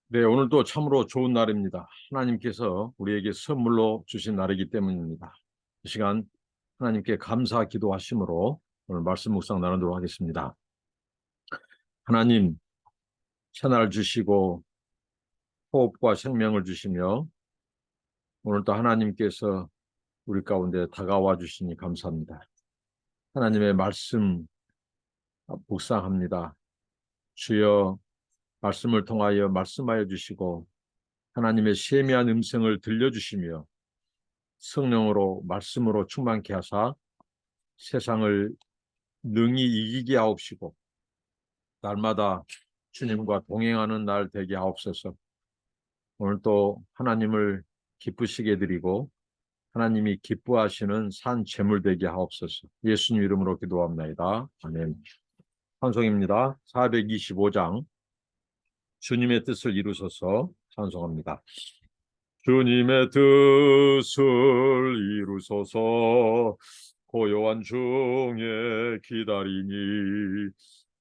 네, 오늘도 참으로 좋은 날입니다. 하나님께서 우리에게 선물로 주신 날이기 때문입니다. 이 시간 하나님께 감사 기도하심으로 오늘 말씀 묵상 나누도록 하겠습니다. 하나님, 새날 주시고 호흡과 생명을 주시며 오늘도 하나님께서 우리 가운데 다가와 주시니 감사합니다. 하나님의 말씀 묵상합니다. 주여 말씀을 통하여 말씀하여 주시고 하나님의 세미한 음성을 들려주시며 성령으로 말씀으로 충만케 하사 세상을 능히 이기게 하옵시고 날마다 주님과 동행하는 날 되게 하옵소서. 오늘 또 하나님을 기쁘시게 드리고 하나님이 기뻐하시는 산 제물 되게 하옵소서. 예수님 이름으로 기도합니다. 아멘. 찬송입니다. 425장 주님의 뜻을 이루소서. 찬송합니다. 주님의 뜻을 이루소서. 고요한 중에 기다리니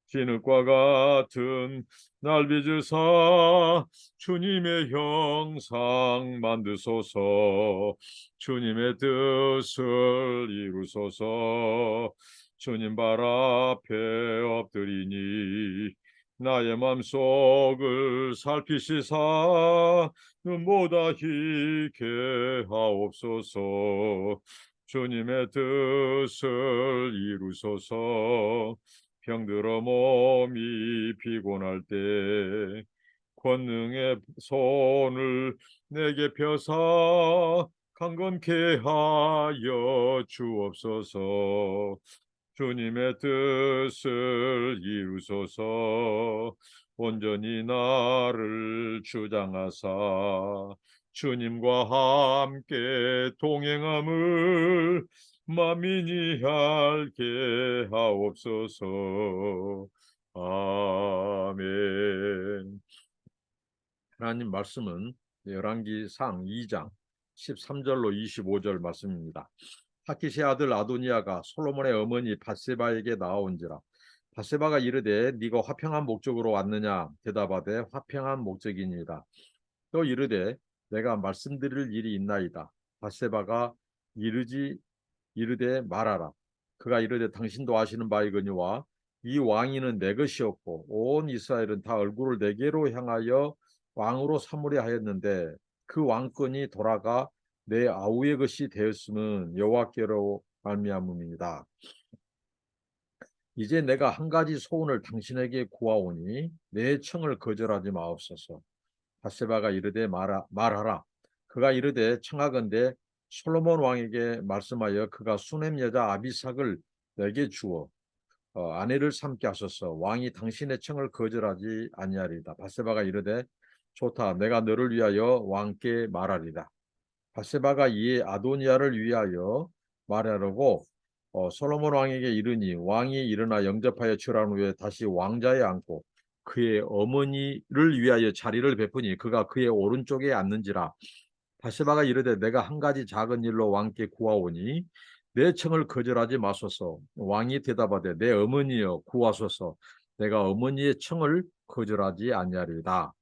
진흙과 같은 날 빚으사 주님의 형상 만드소서. 주님의 뜻을 이루소서. 주님 발 앞에 엎드리니 나의 맘속을 살피시사 눈보다 희게 하옵소서. 주님의 뜻을 이루소서. 병들어 몸이 피곤할 때 권능의 손을 내게 펴사 강건케 하여 주옵소서. 주님의 뜻을 이루소서. 온전히 나를 주장하사 주님과 함께 동행함을 만민이 알게 하옵소서. 아멘. 하나님 말씀은 열왕기상 2장 13절로 25절 말씀입니다. 하킷의 아들 아도니아가 솔로몬의 어머니 밧세바에게 나아온지라. 밧세바가 이르되 네가 화평한 목적으로 왔느냐 대답하되 화평한 목적이니이다. 또 이르되 내가 말씀드릴 일이 있나이다. 밧세바가 이르되 말하라. 그가 이르되 당신도 아시는 바이거니와 이 왕위는 내 것이었고 온 이스라엘은 다 얼굴을 내게로 향하여 왕으로 삼으려 하였는데 그 왕권이 돌아가 내 아우의 것이 되었음은 여호와께로 말미암음이니이다. 이제 내가 한 가지 소원을 당신에게 구하오니 내 청을 거절하지 마옵소서. 밧세바가 이르되 말하라. 그가 이르되 청하건대 솔로몬 왕에게 말씀하여 그가 수넴 여자 아비삭을 내게 주어 아내를 삼게 하소서. 왕이 당신의 청을 거절하지 아니하리이다. 밧세바가 이르되 좋다. 내가 너를 위하여 왕께 말하리라. 밧세바가 이에 아도니아를 위하여 말하려고 솔로몬 왕에게 이르니 왕이 일어나 영접하여 취한 후에 다시 왕자에 앉고 그의 어머니를 위하여 자리를 베푸니 그가 그의 오른쪽에 앉는지라. 밧세바가 이르되 내가 한 가지 작은 일로 왕께 구하오니 내 청을 거절하지 마소서. 왕이 대답하되 내 어머니여 구하소서. 내가 어머니의 청을 거절하지 아니하리이다.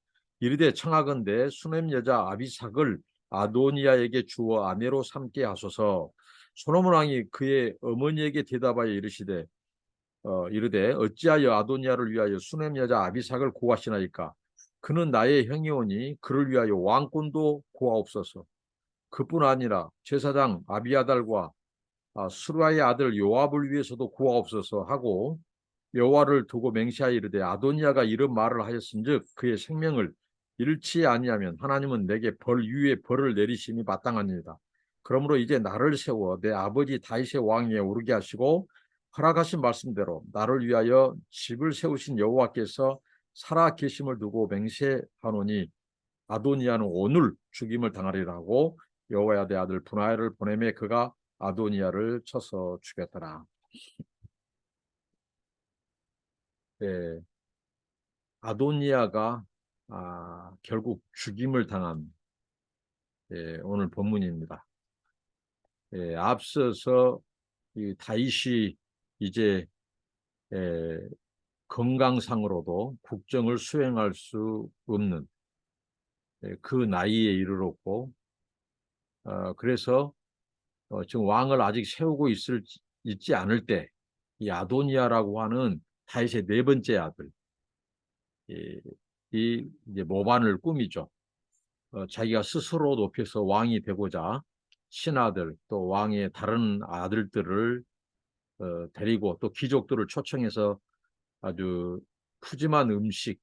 이르되 청하건대 수넴 여자 아비삭을 아도니아에게 주어 아내로 삼게 하소서. 솔로몬 왕이 그의 어머니에게 대답하여 이르되 어찌하여 아도니아를 위하여 수넴 여자 아비삭을 구하시나이까. 그는 나의 형이오니 그를 위하여 왕권도 구하옵소서. 그뿐 아니라 제사장 아비아달과 수르아의 아들 요압을 위해서도 구하옵소서 하고 여호와를 두고 맹세하여 이르되 아도니아가 이런 말을 하였은즉 그의 생명을 잃지 아니하면 하나님은 내게 벌 위에 벌을 내리심이 마땅하니이다. 그러므로 이제 나를 세워 내 아버지 다윗의 왕위에 오르게 하시고 허락하신 말씀대로 나를 위하여 집을 세우신 여호와께서 살아 계심을 두고 맹세하노니 아도니아는 오늘 죽임을 당하리라고 여호야의 아들 분하야를 보내매 그가 아도니아를 쳐서 죽였더라. 예, 아도니아가 결국 죽임을 당한 오늘 본문입니다. 앞서서 이 다윗이 이제 건강상으로도 국정을 수행할 수 없는 그 나이에 이르렀고, 그래서 지금 왕을 아직 세우고 있지 않을 때, 이 아도니아라고 하는 다윗의 네 번째 아들, 이 이제 모반을 꾸미죠. 자기가 스스로 높여서 왕이 되고자 신하들 또 왕의 다른 아들들을 데리고 또 귀족들을 초청해서 아주 푸짐한 음식,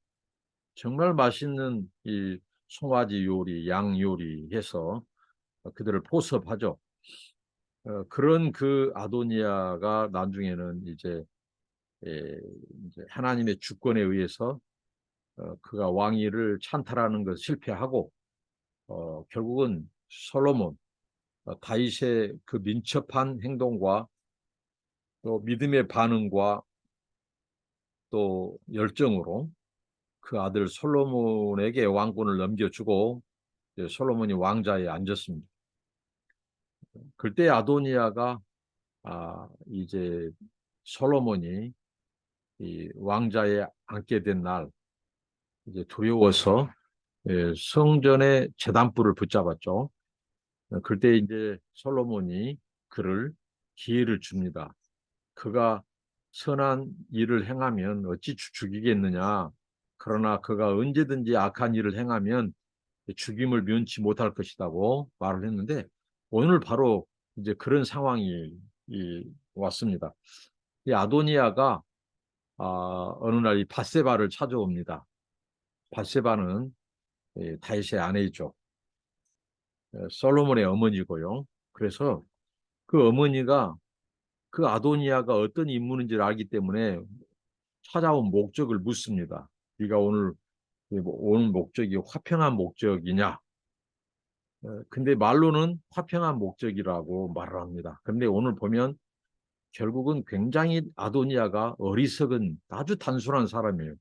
정말 맛있는 이 송아지 요리, 양 요리 해서 그들을 포섭하죠. 그런 그 아도니아가 나중에는 에, 이제 하나님의 주권에 의해서 그가 왕위를 찬탈하는 것을 실패하고 결국은 솔로몬, 다윗의 그 민첩한 행동과 또 믿음의 반응과 또 열정으로 그 아들 솔로몬에게 왕권을 넘겨주고 솔로몬이 왕좌에 앉았습니다. 그때 아도니아가 이제 솔로몬이 이 왕좌에 앉게 된 날 이제 두려워서 성전의 제단불을 붙잡았죠. 그때 이제 솔로몬이 그를 기회를 줍니다. 그가 선한 일을 행하면 어찌 죽이겠느냐. 그러나 그가 언제든지 악한 일을 행하면 죽임을 면치 못할 것이라고 말을 했는데 오늘 바로 이제 그런 상황이 왔습니다. 이 아도니아가 어느 날 이 밧세바를 찾아옵니다. 밧세바는 다윗의 아내이죠. 솔로몬의 어머니고요. 그래서 그 어머니가 그 아도니아가 어떤 인물인지를 알기 때문에 찾아온 목적을 묻습니다. 네가 오늘 온 목적이 화평한 목적이냐? 근데 말로는 화평한 목적이라고 말을 합니다. 근데 오늘 보면 결국은 굉장히 아도니아가 어리석은 아주 단순한 사람이에요.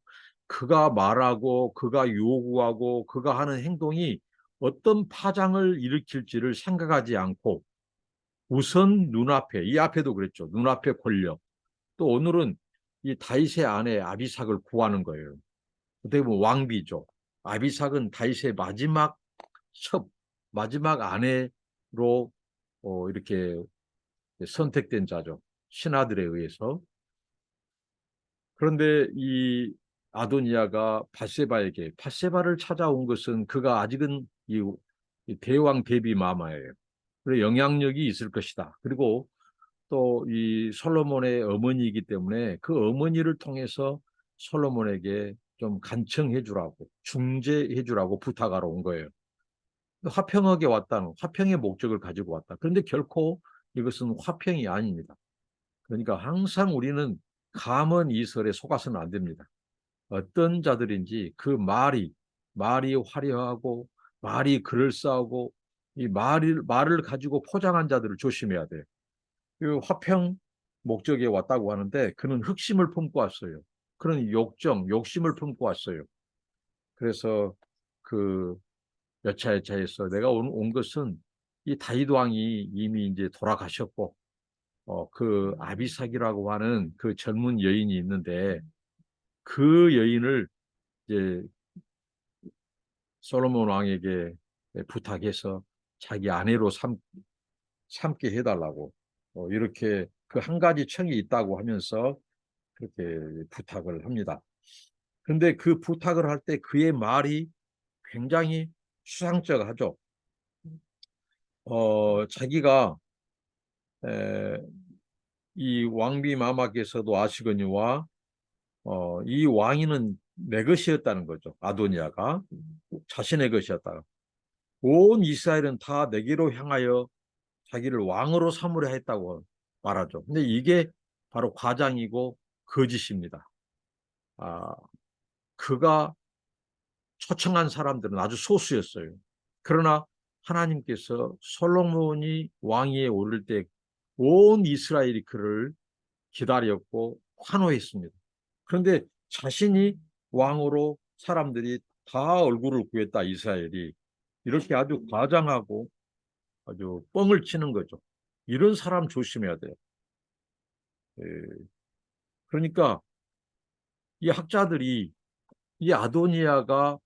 그가 말하고 그가 요구하고 그가 하는 행동이 어떤 파장을 일으킬지를 생각하지 않고 우선 눈앞에 이 앞에도 그랬죠. 눈앞에 권력. 또 오늘은 이 다윗의 아내 아비삭을 구하는 거예요. 어떻게 보면 왕비죠. 아비삭은 다윗의 마지막 아내로 이렇게 선택된 자죠. 신하들에 의해서. 그런데 이 아도니아가 밧세바를 찾아온 것은 그가 아직은 이 대왕 대비 마마예요. 그리고 영향력이 있을 것이다. 그리고 또 이 솔로몬의 어머니이기 때문에 그 어머니를 통해서 솔로몬에게 좀 간청해 주라고 중재해 주라고 부탁하러 온 거예요. 화평하게 왔다는 화평의 목적을 가지고 왔다. 그런데 결코 이것은 화평이 아닙니다. 그러니까 항상 우리는 감언 이설에 속아서는 안 됩니다. 어떤 자들인지 그 말이 화려하고 말이 그럴싸하고 이 말을 가지고 포장한 자들을 조심해야 돼요. 그 화평 목적에 왔다고 하는데 그는 흑심을 품고 왔어요. 그런 욕심을 품고 왔어요. 그래서 그 여차여차해서 내가 온 것은 이 다윗 왕이 이미 이제 돌아가셨고 그 아비삭이라고 하는 그 젊은 여인이 있는데 그 여인을 이제 솔로몬 왕에게 부탁해서 자기 아내로 삼게 해달라고 이렇게 그 한 가지 청이 있다고 하면서 그렇게 부탁을 합니다. 그런데 그 부탁을 할 때 그의 말이 굉장히 추상적하죠. 자기가 에, 이 왕비 마마께서도 아시거니와 이 왕위는 내 것이었다는 거죠. 아도니아가 자신의 것이었다. 온 이스라엘은 다 내게로 향하여 자기를 왕으로 삼으려 했다고 말하죠. 근데 이게 바로 과장이고 거짓입니다. 아, 그가 초청한 사람들은 아주 소수였어요. 그러나 하나님께서 솔로몬이 왕위에 오를 때 온 이스라엘이 그를 기다렸고 환호했습니다. 그런데 자신이 왕으로 사람들이 다 얼굴을 구했다 이스라엘이 이렇게 아주 과장하고 아주 뻥을 치는 거죠. 이런 사람 조심해야 돼요. 예, 그러니까 이 학자들이 이 아도니아가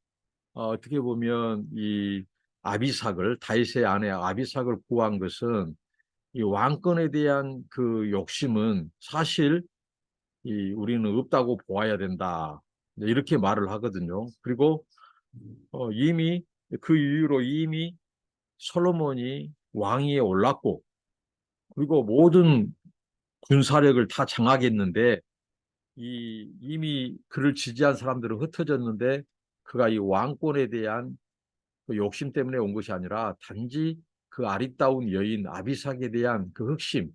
어떻게 보면 이 아비삭을 다윗의 아내 아비삭을 구한 것은 이 왕권에 대한 그 욕심은 사실 우리는 없다고 보아야 된다. 이렇게 말을 하거든요. 그리고 이미 그 이후로 이미 솔로몬이 왕위에 올랐고 그리고 모든 군사력을 다 장악했는데 이미 그를 지지한 사람들은 흩어졌는데 그가 이 왕권에 대한 그 욕심 때문에 온 것이 아니라 단지 그 아리따운 여인 아비삭에 대한 그 흑심,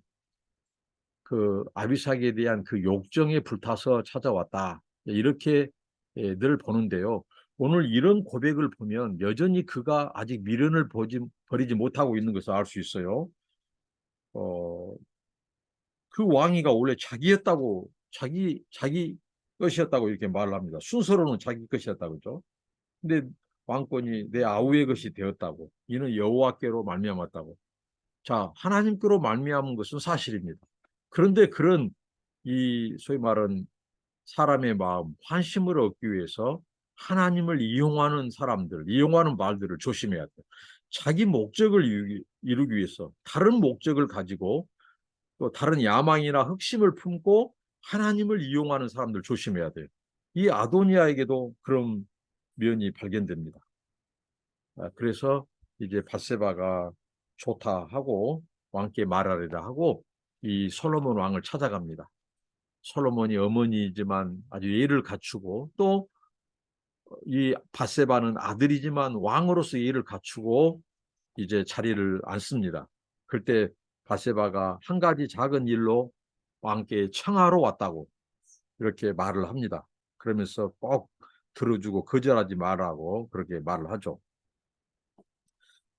그 아비삭에 대한 그 욕정에 불타서 찾아왔다. 이렇게 늘 보는데요. 오늘 이런 고백을 보면 여전히 그가 아직 미련을 버리지 못하고 있는 것을 알 수 있어요. 어, 그 왕위가 원래 자기 것이었다고 이렇게 말을 합니다. 순서로는 자기 것이었다고 그죠? 근데 왕권이 내 아우의 것이 되었다고. 이는 여호와께로 말미암았다고. 자, 하나님께로 말미암은 것은 사실입니다. 그런데 그런 이 소위 말하는 사람의 마음, 환심을 얻기 위해서 하나님을 이용하는 사람들, 이용하는 말들을 조심해야 돼요. 자기 목적을 이루기 위해서 다른 목적을 가지고 또 다른 야망이나 흑심을 품고 하나님을 이용하는 사람들 조심해야 돼요. 이 아도니아에게도 그런 면이 발견됩니다. 그래서 이제 밧세바가 좋다 하고 왕께 말하리라 하고 이 솔로몬 왕을 찾아갑니다. 솔로몬이 어머니지만 아주 예를 갖추고 또 이 밧세바는 아들이지만 왕으로서 예를 갖추고 이제 자리를 앉습니다. 그때 밧세바가 한 가지 작은 일로 왕께 청하러 왔다고 이렇게 말을 합니다. 그러면서 꼭 들어주고 거절하지 말라고 그렇게 말을 하죠.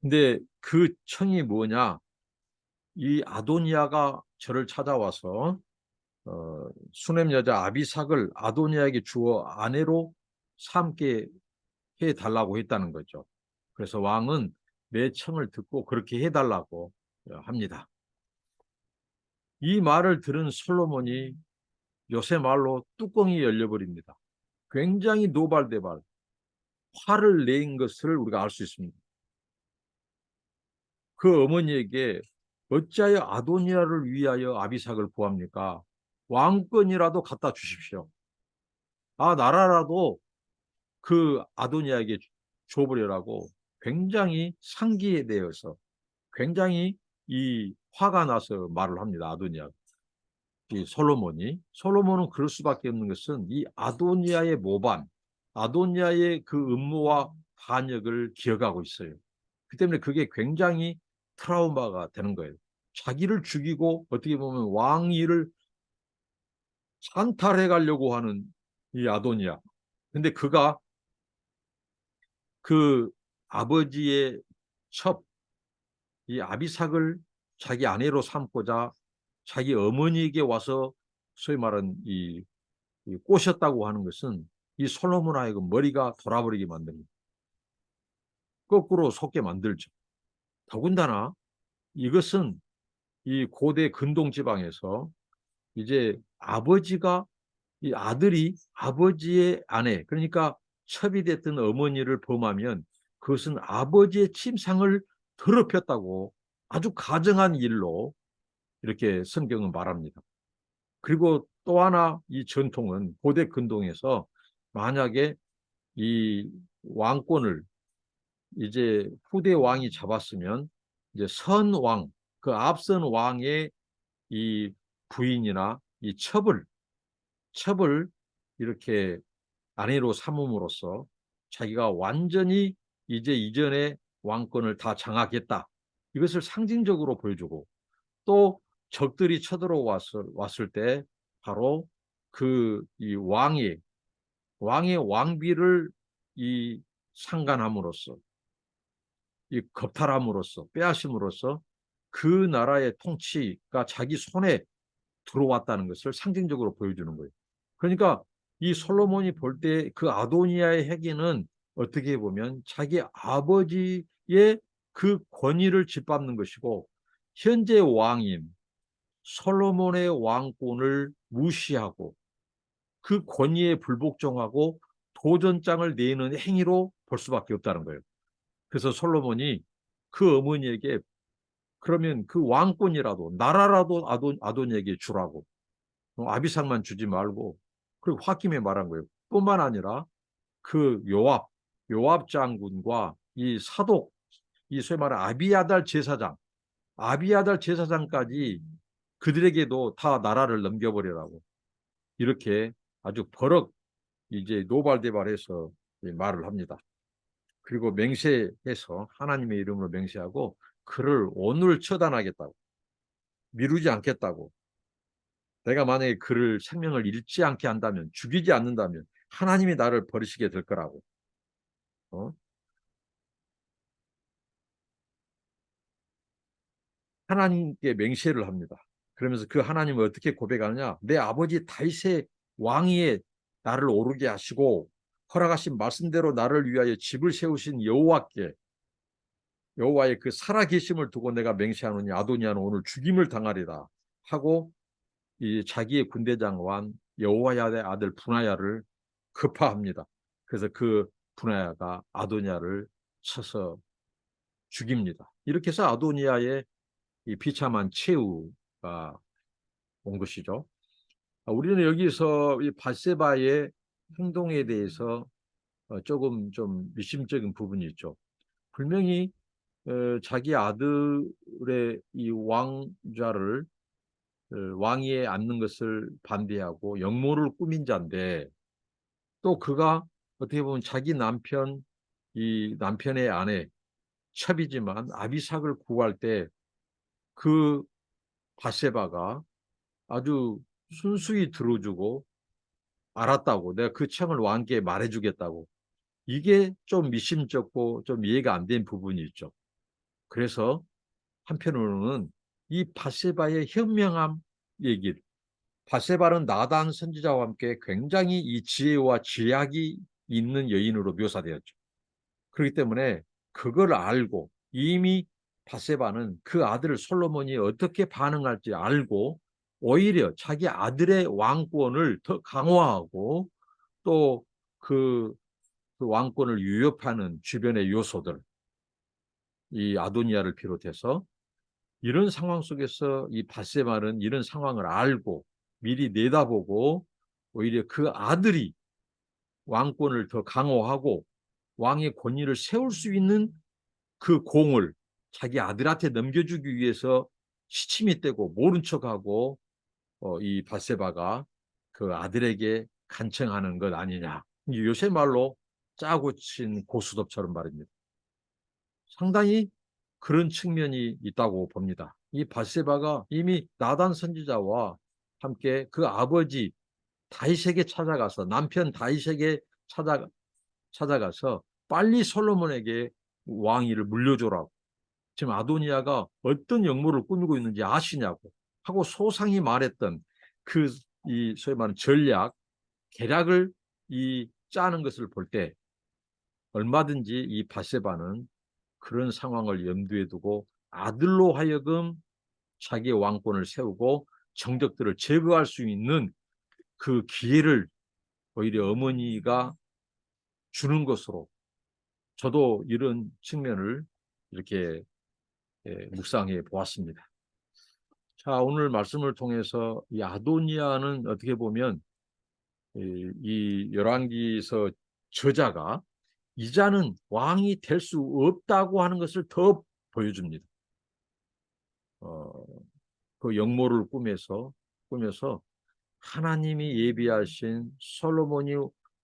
근데 그 청이 뭐냐? 이 아도니아가 저를 찾아와서 수넴 여자 아비삭을 아도니아에게 주어 아내로 삼게 해달라고 했다는 거죠. 그래서 왕은 내 청을 듣고 그렇게 해달라고 합니다. 이 말을 들은 솔로몬이 요새 말로 뚜껑이 열려버립니다. 굉장히 노발대발 화를 낸 것을 우리가 알 수 있습니다. 그 어머니에게 어찌하여 아도니아를 위하여 아비삭을 구합니까? 왕권이라도 갖다 주십시오. 나라라도 그 아도니아에게 줘버리라고 굉장히 상기에 대해서 굉장히 이 화가 나서 말을 합니다. 아도니아. 이 솔로몬은 그럴 수밖에 없는 것은 이 아도니아의 모반, 아도니아의 그 음모와 반역을 기억하고 있어요. 그 때문에 그게 굉장히 트라우마가 되는 거예요. 자기를 죽이고 어떻게 보면 왕위를 찬탈해 가려고 하는 이 아도니아. 근데 그가 그 아버지의 첩, 이 아비삭을 자기 아내로 삼고자 자기 어머니에게 와서 소위 말하는 이 꼬셨다고 하는 것은 이 솔로몬 하여금 머리가 돌아버리게 만듭니다. 거꾸로 속게 만들죠. 더군다나 이것은 이 고대 근동 지방에서 이제 아버지가 이 아들이 아버지의 아내 그러니까 첩이 됐던 어머니를 범하면 그것은 아버지의 침상을 더럽혔다고 아주 가정한 일로 이렇게 성경은 말합니다. 그리고 또 하나 이 전통은 고대 근동에서 만약에 이 왕권을 이제 후대 왕이 잡았으면 이제 선왕 그 앞선 왕의 이 부인이나 이 첩을 이렇게 아내로 삼음으로써 자기가 완전히 이제 이전의 왕권을 다 장악했다. 이것을 상징적으로 보여주고 또 적들이 쳐들어왔을 때 바로 그 이 왕의 왕비를 이 상간함으로써 이 겁탈함으로써 빼앗음으로써 그 나라의 통치가 자기 손에 들어왔다는 것을 상징적으로 보여주는 거예요. 그러니까 이 솔로몬이 볼 때 그 아도니아의 행위는 어떻게 보면 자기 아버지의 그 권위를 짓밟는 것이고 현재 왕인 솔로몬의 왕권을 무시하고 그 권위에 불복종하고 도전장을 내는 행위로 볼 수밖에 없다는 거예요. 그래서 솔로몬이 그 어머니에게 그러면 그 왕권이라도 나라라도 아도니에게 주라고, 아비삭만 주지 말고, 그리고 홧김에 말한 거예요. 뿐만 아니라 그 요압 장군과 이 사독, 이 소위 말하는 아비아달 제사장까지 그들에게도 다 나라를 넘겨버리라고, 이렇게 아주 버럭 이제 노발대발해서 말을 합니다. 그리고 맹세해서 하나님의 이름으로 맹세하고 그를 오늘 처단하겠다고, 미루지 않겠다고. 내가 만약에 그를 생명을 잃지 않게 한다면, 죽이지 않는다면 하나님이 나를 버리시게 될 거라고. 어? 하나님께 맹세를 합니다. 그러면서 그 하나님을 어떻게 고백하느냐? 내 아버지 다윗의 왕위에 나를 오르게 하시고 허락하신 말씀대로 나를 위하여 집을 세우신 여호와의 그 살아계심을 두고 내가 맹세하노니 아도니아는 오늘 죽임을 당하리라 하고, 이 자기의 군대장관 여호와의 아들 분하야를 급파합니다. 그래서 그 분하야가 아도니아를 쳐서 죽입니다. 이렇게 해서 아도니아의 이 비참한 최후가 온 것이죠. 우리는 여기서 이 밧세바의 행동에 대해서 조금 좀 미심적인 부분이 있죠. 분명히 자기 아들의 이 왕좌를 왕위에 앉는 것을 반대하고 역모를 꾸민 자인데, 또 그가 어떻게 보면 자기 이 남편의 아내 첩이지만 아비삭을 구할 때 그 밧세바가 아주 순수히 들어주고 알았다고, 내가 그 청을 왕께 말해주겠다고, 이게 좀 미심쩍고 좀 이해가 안 된 부분이 있죠. 그래서 한편으로는 이 밧세바의 현명함 얘기를, 밧세바는 나단 선지자와 함께 굉장히 이 지혜와 지략이 있는 여인으로 묘사되었죠. 그렇기 때문에 그걸 알고 이미 밧세바는 그 아들 솔로몬이 어떻게 반응할지 알고 오히려 자기 아들의 왕권을 더 강화하고 또 그 왕권을 위협하는 주변의 요소들, 이 아도니아를 비롯해서 이런 상황 속에서 이 밧세바는 이런 상황을 알고 미리 내다보고 오히려 그 아들이 왕권을 더 강화하고 왕의 권위를 세울 수 있는 그 공을 자기 아들한테 넘겨주기 위해서 시침이 떼고 모른 척하고 이 밧세바가 그 아들에게 간청하는 것 아니냐. 요새 말로 짜고 친 고스톱처럼 말입니다. 상당히 그런 측면이 있다고 봅니다. 이 밧세바가 이미 나단 선지자와 함께 그 아버지 다윗에게 찾아가서, 남편 다윗에게 찾아가서 빨리 솔로몬에게 왕위를 물려줘라고, 지금 아도니아가 어떤 역모를 꾸미고 있는지 아시냐고 하고 소상히 말했던 그 이 소위 말하는 계략을 이 짜는 것을 볼 때 얼마든지 이 밧세바는 그런 상황을 염두에 두고 아들로 하여금 자기의 왕권을 세우고 정적들을 제거할 수 있는 그 기회를 오히려 어머니가 주는 것으로, 저도 이런 측면을 이렇게 묵상해 보았습니다. 자, 오늘 말씀을 통해서 이 아도니아는 어떻게 보면 이 열왕기서 저자가 이자는 왕이 될 수 없다고 하는 것을 더 보여줍니다. 그 역모를 꾸며서 하나님이 예비하신 솔로몬이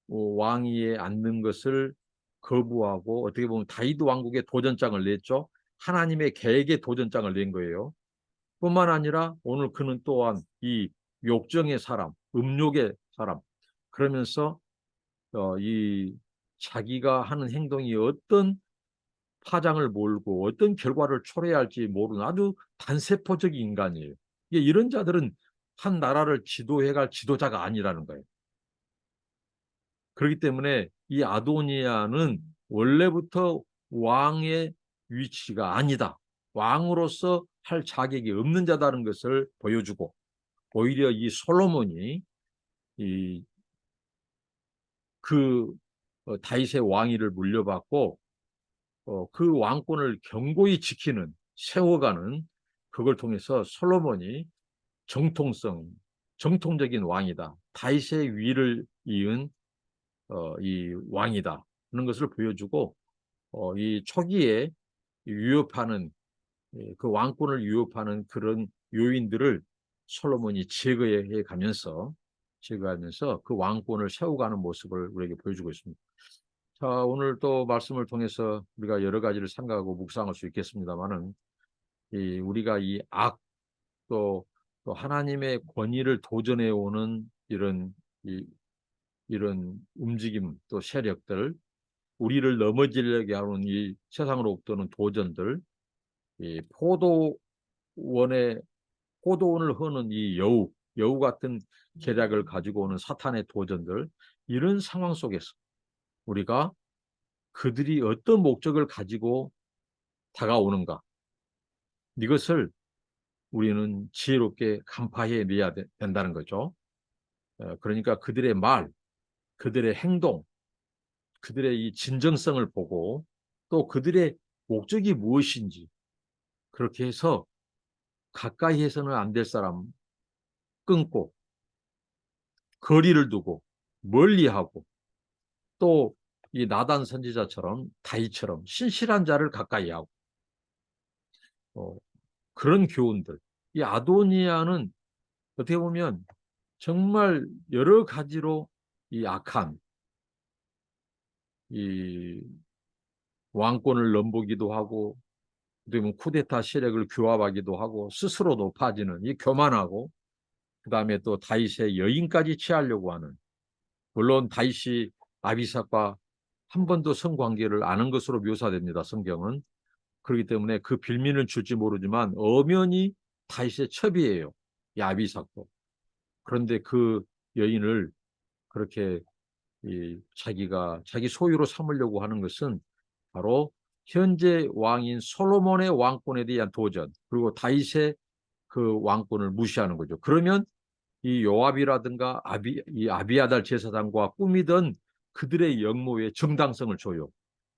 왕위에 앉는 것을 거부하고, 어떻게 보면 다윗 왕국의 도전장을 냈죠. 하나님의 계획의 도전장을 낸 거예요. 뿐만 아니라 오늘 그는 또한 이 욕정의 사람, 음욕의 사람, 그러면서 이 자기가 하는 행동이 어떤 파장을 몰고 어떤 결과를 초래할지 모르는 아주 단세포적인 인간이에요. 이런 자들은 한 나라를 지도해갈 지도자가 아니라는 거예요. 그렇기 때문에 이 아도니아는 원래부터 왕의 위치가 아니다, 왕으로서 할 자격이 없는 자다는 것을 보여주고, 오히려 이 솔로몬이 이 그 다윗의 왕위를 물려받고 그 왕권을 견고히 지키는 세워가는 그걸 통해서 솔로몬이 정통적인 왕이다. 다윗의 위를 이은 이 왕이다. 하는 것을 보여주고 이 초기에 위협하는 그 왕권을 위협하는 그런 요인들을 솔로몬이 제거하면서 그 왕권을 세워가는 모습을 우리에게 보여주고 있습니다. 자, 오늘 또 말씀을 통해서 우리가 여러 가지를 생각하고 묵상할 수 있겠습니다만은 우리가 이 악 또 하나님의 권위를 도전해 오는 이런 움직임 또 세력들 우리를 넘어지려게 하는 이 세상으로부터 오는 도전들 이 포도원을 허는 이 여우 같은 계략을 가지고 오는 사탄의 도전들 이런 상황 속에서 우리가 그들이 어떤 목적을 가지고 다가오는가 이것을 우리는 지혜롭게 간파해 내야 된다는 거죠. 그러니까 그들의 말, 그들의 행동, 그들의 이 진정성을 보고 또 그들의 목적이 무엇인지 그렇게 해서 가까이 해서는 안 될 사람 끊고 거리를 두고 멀리하고 또 이 나단 선지자처럼 다윗처럼 신실한 자를 가까이 하고 어, 그런 교훈들. 이 아도니아는 어떻게 보면 정말 여러 가지로 이 악한 이 왕권을 넘보기도 하고 어떻게 보면 쿠데타 세력을 규합하기도 하고 스스로 높아지는 이 교만하고 그다음에 또 다윗의 여인까지 취하려고 하는 물론 다윗이 아비삭과 한 번도 성관계를 안 한 것으로 묘사됩니다. 성경은. 그렇기 때문에 그 빌미는 줄지 모르지만 엄연히 다윗의 첩이에요. 이 아비삭도. 그런데 그 여인을 그렇게 자기 소유로 삼으려고 하는 것은 바로 현재 왕인 솔로몬의 왕권에 대한 도전 그리고 다윗의 그 왕권을 무시하는 거죠. 그러면 이 요압이라든가 이 아비아달 제사장과 꾸미던 그들의 역모에 정당성을 줘요.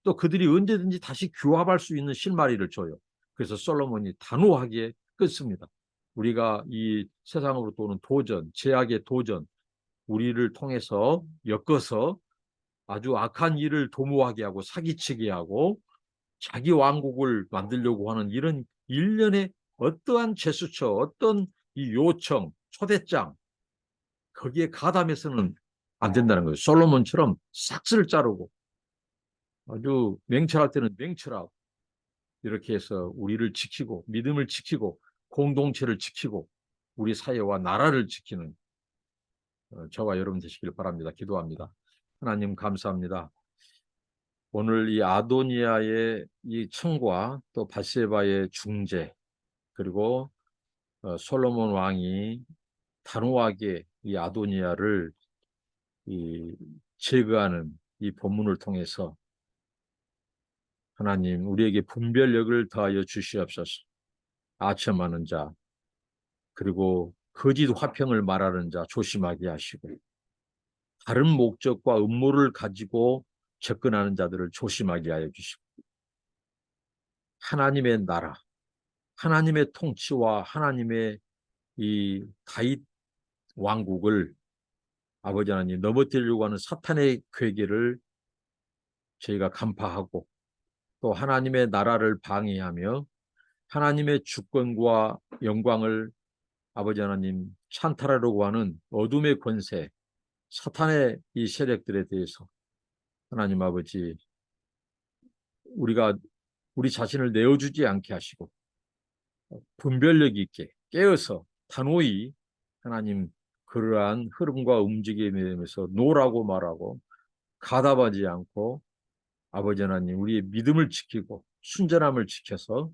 또 그들이 언제든지 다시 규합할 수 있는 실마리를 줘요. 그래서 솔로몬이 단호하게 끊습니다. 우리가 이 세상으로 오는 도전, 제약의 도전, 우리를 통해서 엮어서 아주 악한 일을 도모하게 하고 사기치게 하고 자기 왕국을 만들려고 하는 이런 일련의 어떠한 제스처, 어떤 이 요청, 초대장 거기에 가담해서는 안 된다는 거예요. 솔로몬처럼 싹쓸 자르고 아주 맹철할 때는 맹철하고 이렇게 해서 우리를 지키고 믿음을 지키고 공동체를 지키고 우리 사회와 나라를 지키는 저와 여러분 되시길 바랍니다. 기도합니다. 하나님 감사합니다. 오늘 이 아도니아의 이 청과 또 바세바의 중재 그리고 솔로몬 왕이 단호하게 이 아도니아를 제거하는 이 본문을 통해서 하나님 우리에게 분별력을 더하여 주시옵소서. 아첨하는 자 그리고 거짓 화평을 말하는 자 조심하게 하시고 다른 목적과 음모를 가지고 접근하는 자들을 조심하게 하여 주시고 하나님의 나라, 하나님의 통치와 하나님의 이 다윗 왕국을 아버지 하나님 넘어뜨리려고 하는 사탄의 괴계를 저희가 간파하고 또 하나님의 나라를 방해하며 하나님의 주권과 영광을 아버지 하나님 찬탈하려고 하는 어둠의 권세, 사탄의 이 세력들에 대해서 하나님 아버지 우리가 우리 자신을 내어주지 않게 하시고 분별력 있게 깨어서 단호히 하나님 그러한 흐름과 움직임에 대해서 노라고 말하고 가담하지 않고 아버지 하나님 우리의 믿음을 지키고 순전함을 지켜서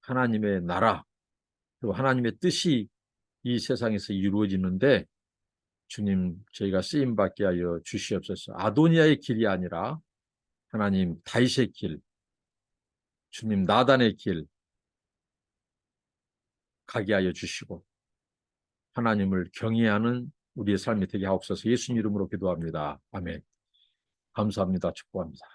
하나님의 나라 그리고 하나님의 뜻이 이 세상에서 이루어지는데 주님 저희가 쓰임받게 하여 주시옵소서. 아도니아의 길이 아니라 하나님 다윗의 길, 주님 나단의 길 가게 하여 주시고 하나님을 경외하는 우리의 삶이 되게 하옵소서. 예수님 이름으로 기도합니다. 아멘. 감사합니다. 축복합니다.